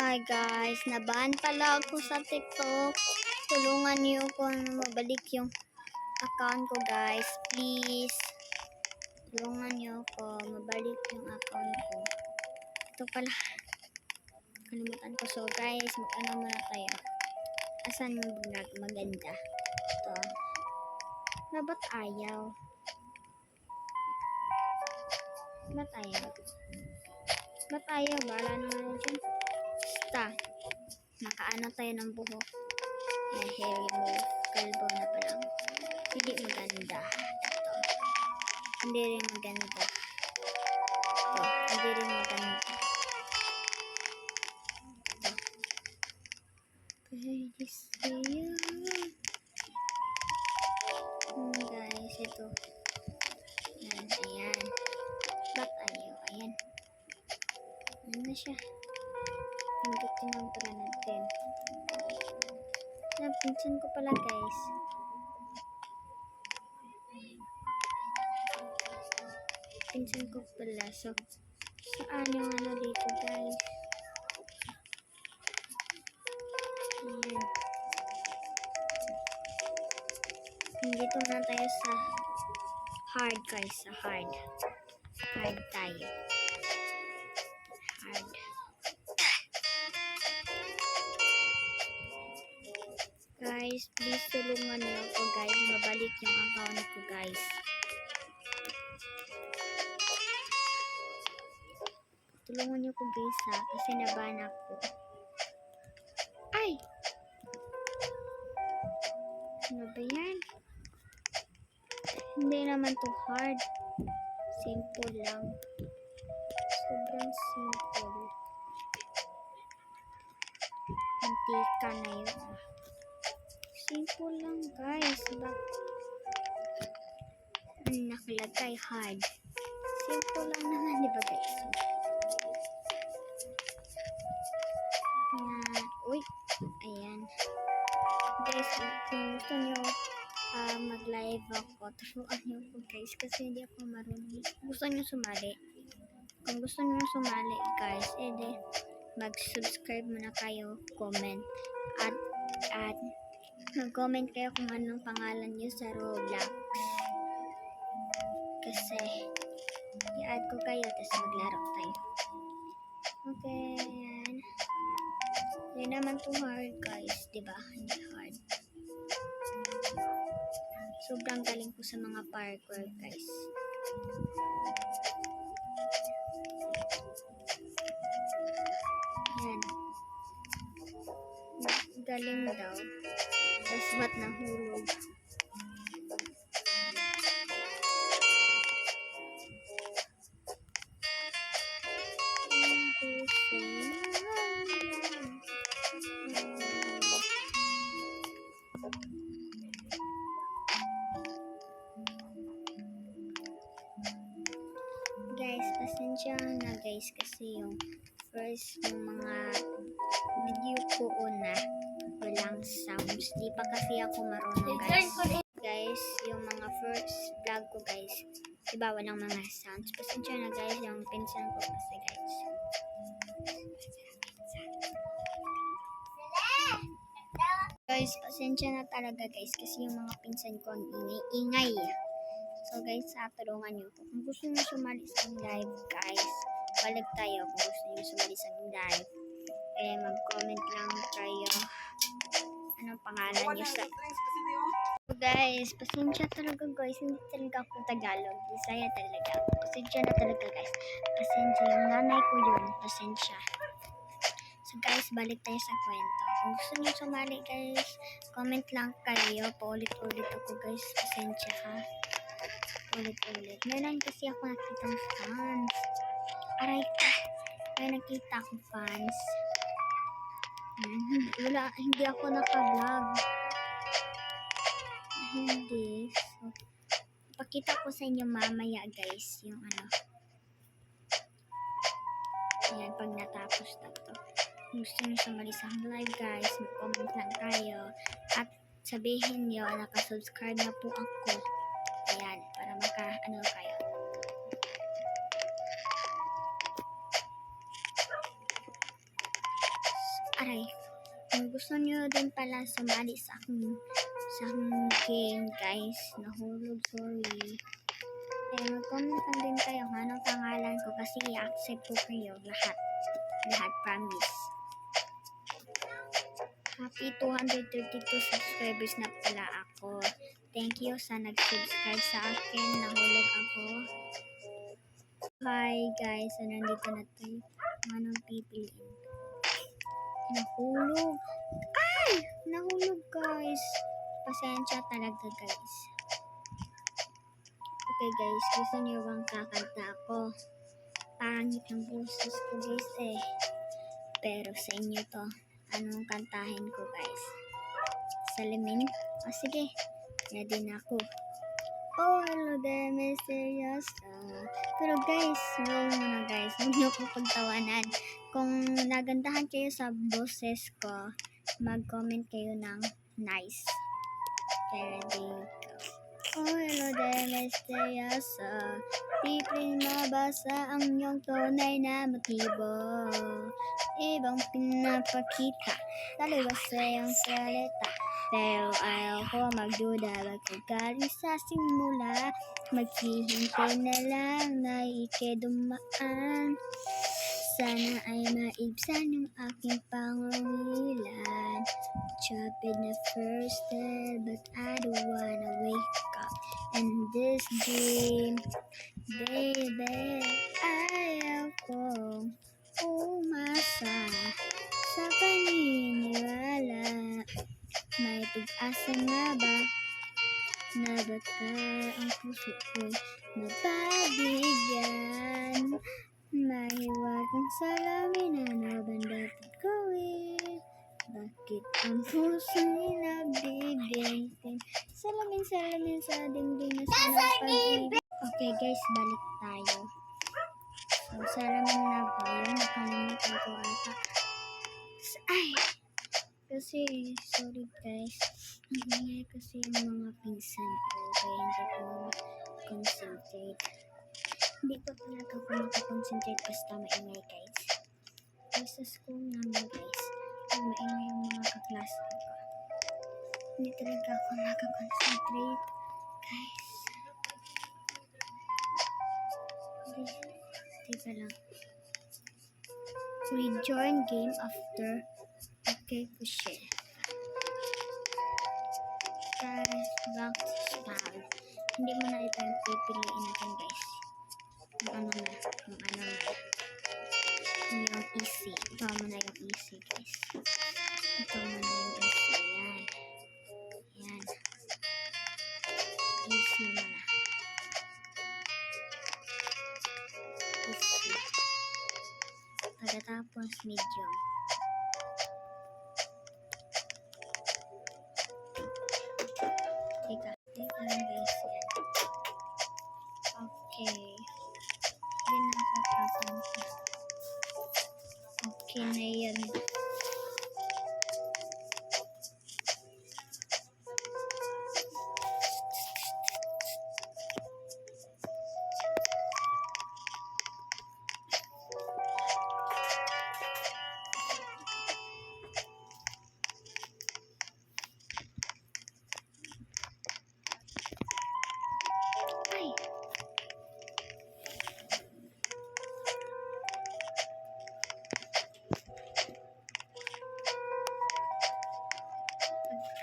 Hi guys, naban pala ako sa TikTok. Tulungan niyo ko na mabalik yung account ko guys. Please. Tulungan niyo ko mabalik yung account ko. Ito pala. Kalimutan ko. So guys, mag-ano muna tayo. Asan yung vlog? Maganda. Ito. Na ba't ayaw? Ba't ayaw? Ba't ayaw? Bahala naman dyan. Basta. Nakaano tayo ng buhok. May hair remove. Kalbo na pa lang. Hindi maganda. Ito. Hindi rin maganda. Ito. Hindi rin maganda. Ito. Pwede sa'yo. Guys, ito. Yan. Ayan. Ba't ayaw? Ayan. Ayan na siya. Hanggang tinambara natin. Pinsan ko pala guys. Pinsan ko pala. So, saan yung ano dito guys? Ayan. Dito na tayo sa hard guys. Sa hard. Hard tayo. Hard. Guys, please tulungan niyo ako guys. Mabalik yung account ko guys. Tulungan niyo ko guys ha. Kasi naban ako. Ay! Ano ba yan? Hindi naman to hard. Simple lang. Sobrang simple. Antika na yun. Simple lang guys. Nakalagay hard. Simple lang naman, di ba guys? Uy, ayan. Guys, kung gusto nyo mag-live ako, turuan nyo po guys kasi hindi ako marunong. Gusto nyo sumali? Kung gusto nyo sumali guys, edi mag-subscribe muna kayo, comment, at mag-comment kayo kung anong pangalan nyo sa Roblox. Kasi, i-add ko kayo, tapos maglaro tayo. Okay, yan. Hindi naman too hard guys, diba? Hindi hard. Sobrang galing ko sa mga parkour guys. Yan. Galing daw. Tapos ba't nahulog? Guys, pasensya na guys kasi yung first yung mga video ko una walang sounds. Di pa kasi ako marunong guys. Guys, yung mga first vlog ko guys, diba walang mga sounds. Pasensya na guys, yung pinsan ko kasi guys. Guys, pasensya na talaga guys kasi yung mga pinsan ko ang ingay-ingay. So guys, tulungan nyo po. Kung gusto nyo sumali sa live guys, balik tayo kung gusto nyo sumali sa live. Eh, mag-comment lang kayo. Anong pangalan nyo sa... So guys, pasensya talaga guys. Hindi talaga ako Tagalog. Bisaya talaga ako. Pasensya na talaga guys. Pasensya. Yung nanay ko yun. Pasensya. So guys, balik tayo sa kwento. Kung gusto nyo sumali guys, comment lang kayo. Paulit-ulit ako guys. Pasensya ha. Ulit-ulit. Meron kasi ako nakitang fans. Aray ka. May nakita akong fans. Hindi ako naka-vlog. Hindi. So, pakita ko sa inyo mamaya guys. Yung ano. Ayan, pag natapos na to. Kung gusto nyo sumali sa live guys, mag-comment lang kayo. At sabihin nyo, nakasubscribe na po ako. Ayan, para maka-ano kayo. Aray, kung gusto nyo din pala sumali sa aking game, guys, nahulog, sorry. Kaya mag-comment lang din kayo kung anong pangalan ko kasi i-accept ko kayo lahat. Lahat, promise. Happy 232 subscribers na pala ako. Thank you sa nag-subscribe sa akin. Nahulog ako. Hi guys, so nandito na tayo. Anong pipiliin? Nahulog. Ay! Nahulog guys. Pasensya talaga guys. Okay guys, gusto niyo bang kakanta ako? Pangit ang boses ko guys eh. Pero sa inyo to, anong kantahin ko guys? Salamin? O sige, ready na ako. Oh, hello there, mysterious. Pero guys, wrong muna guys. Huwag niyo ko pagtawanan. Kung nagandahan kayo sa boses ko, mag-comment kayo ng nice. Okay, ready, go. Oh, hello there, mysterious. Titling mabasa ang iyong tunay na motibo. Ibang pinapakita, taliwas sa iyong salita. Pero ayaw ko magduda, wag ko galing sa simula. Maghihintay na lang na ikidumaan. Sana ay maibsan yung aking pangungilan. Chopped na first step, but I don't wanna wake up in this dream. Baby, ayaw kong umasa sa paniniwala. May pag-asa nga ba na baka ang puso ko'y mapabigyan? Mahiwagang salamin, ano bang dapat gawin? Bakit ang puso'y nagbibitin? Salamin sa dingding na sana pag-ibig. Okay guys, balik tayo. So, salamin na ba yun? Nakalimutan ko ata. Ay! Kasi, sorry guys, ang ingay kasi yung mga pinsan ko, kaya hindi ko concentrate. Hindi ko talaga ako makakonsentrate basta maingay guys. Sa school namin guys, pag maingay yung mga kaklase ko, hindi talaga ako makakonsentrate guys. Teka lang. Rejoin game after. Okay po siya. Guys, back to spam. Hindi mo na ito yung pipiliin natin guys. Yung ano na. Yung easy. Ito mo na yung easy guys. Ito mo na yung easy. Yan. Easy mo na. Easy. Pagkatapos medium. Teka lang guys yan. Okay. Hindi na ako kapunta. Okay na yan.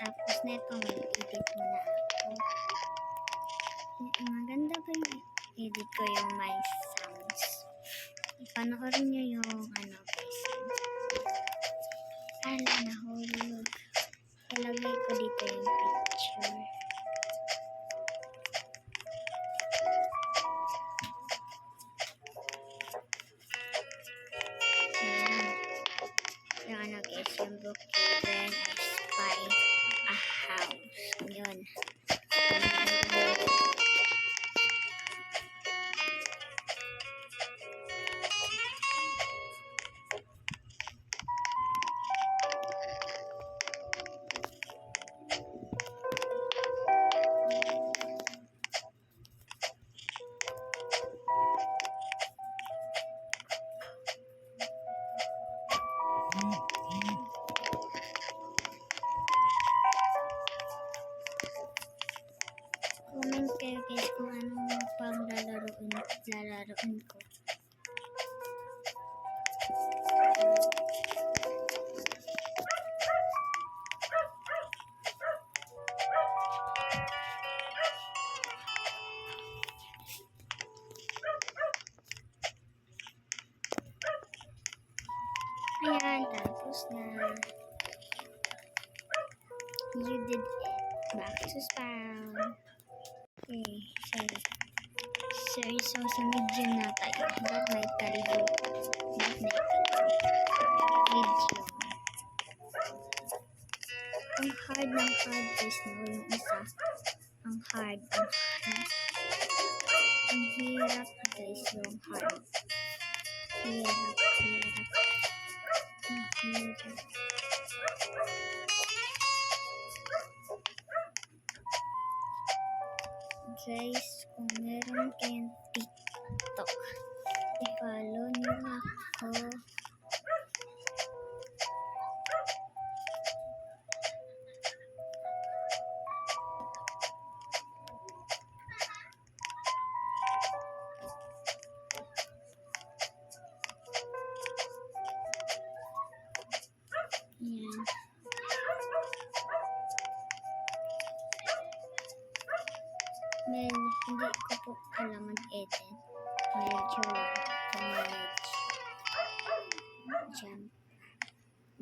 Tapos neto, may edit mo na ako. Maganda ba yung edit ko yung my sounds? Ipanoorin nyo yung guys. Nahulog. Ilagay ko dito yung picture. Yan. Yung guys, yung book. Then I spy a house. Yun. Ayan, tapos na. You did it. Back to spawn. Okay, sorry. So, sa medium na tayo. That might kaligo. Medium. Ang hard ng hard guys, no? Yung isa. Ang hard. Ang hirap guys, yung hard. Hirap. Ang hirap. Guys, kung meron kayong TikTok, i-follow nyo ako. Yan. Hindi ko po alam mag-edit. Medyo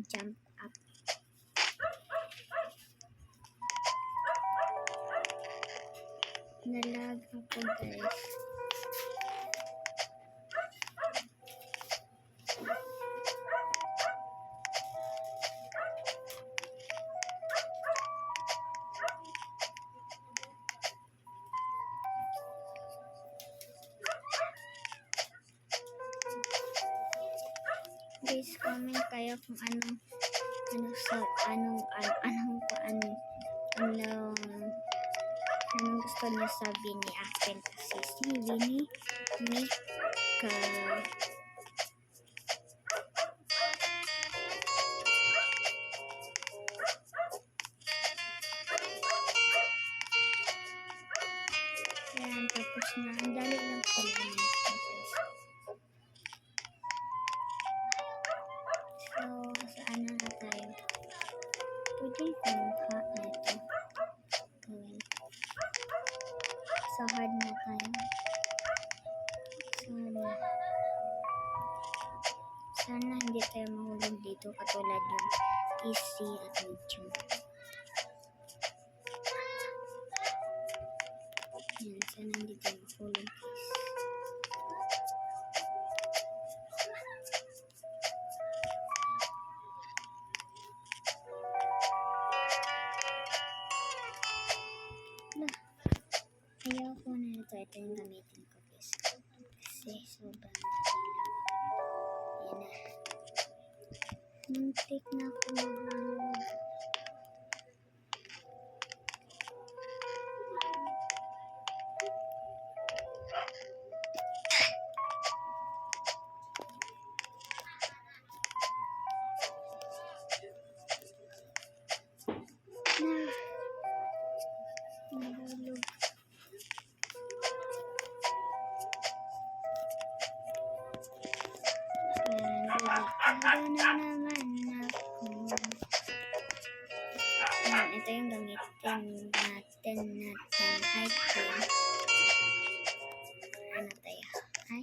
jump up. Nalag ako guys. Guys, comment kayo kung anong gusto niyo sabihin ni akin kasi si Winnie Mika. Yan, tapos na. Ang dali lang pala nito. So, saan na tayo? Pwede kumuha nito. So, hard na tayo. Sana hindi tayo mahulog dito katulad yung easy at medium. Yan, sana hindi tayo mahulog guys. Ayaw ko na ito yung gamitin ko guys. Kasi sobrang dali lang. Yan na. Muntik na ako mahulog. Nahulog. Na naman ako. Yan, ito yung gamitin natin item. Ano tayo? Ay.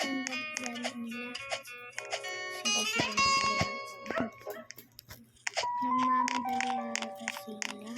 Ang ganda nila. Sige, nagmamadali ata sila.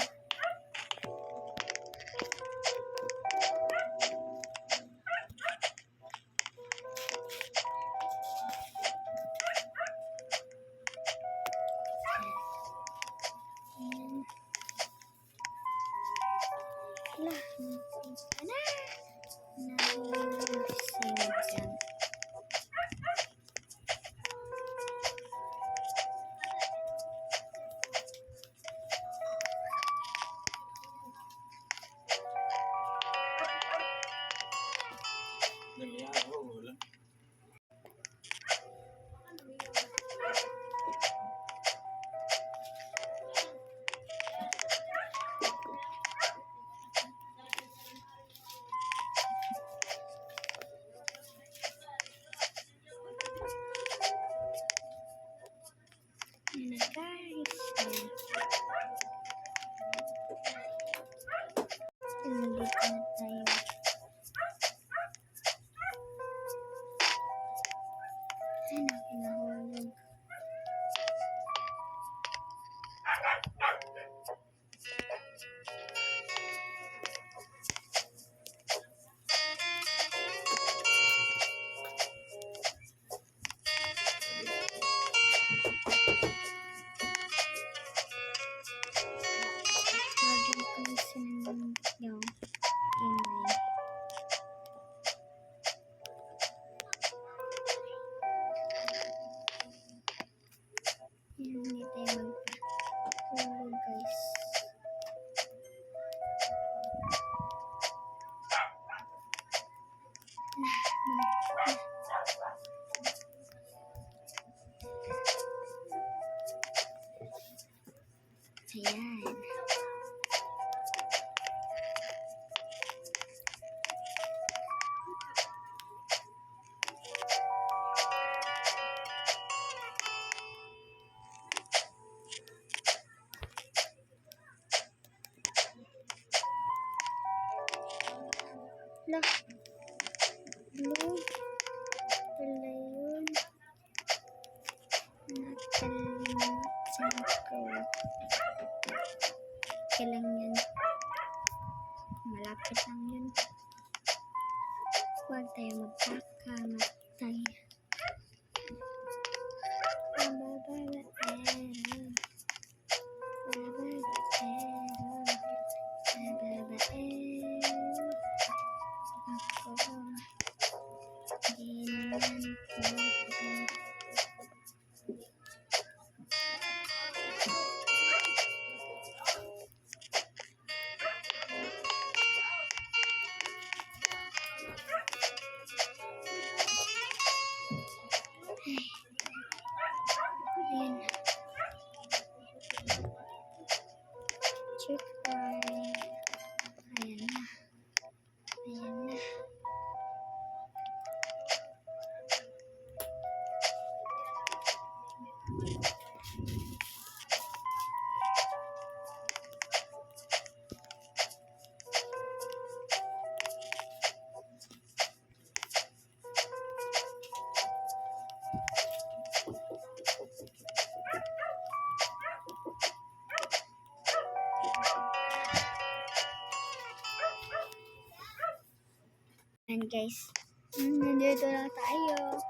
Ayan guys. Nandito na tayo.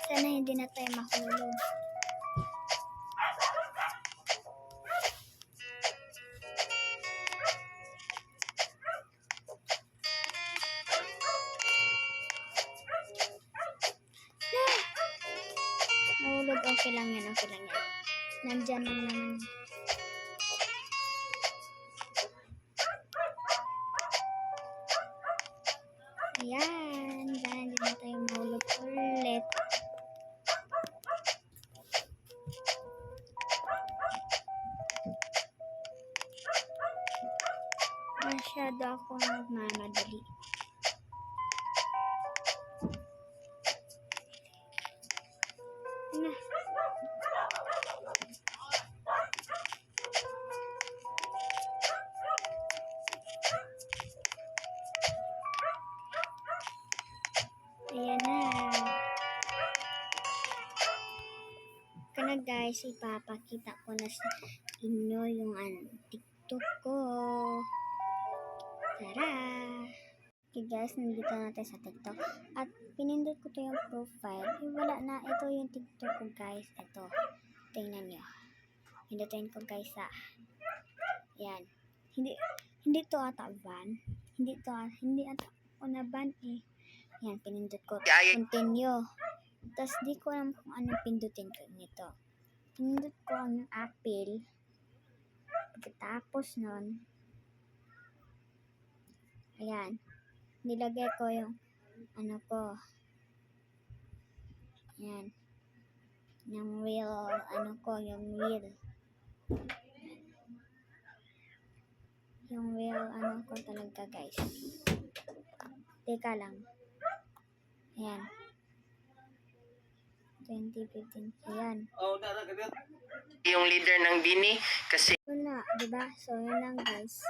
Sana hindi na tayo mahulog. Nahulog, okay lang yan, okay lang yan. Nandyan lang naman. Ayan, sana hindi na tayo mahulog ulit. Masyado ako nagmamadali. Na. Ayan na. Kana guys, ipapakita ko na sa inyo yung TikTok ko. Tara! Okay guys, nandito na tayo sa TikTok. At pinindot ko to yung profile. Wala na. Ito yung TikTok ko guys. Ito. Tingnan nyo. Pindutin ko guys sa. Yan. Hindi to ata ban. Hindi ata ako na ban eh. Yan, pinindot ko. Continue. Tapos di ko alam kung anong pindutin ko nito. Pinindot ko ang apple. Pagkatapos nun, ayan. Nilagay ko yung ko. Ayan. Yung real, yung real. Yung real, ko talaga guys. Teka lang. Ayan. 2015. Ayan. Yung leader ng Bini kasi Wala, diba? So, yun lang guys.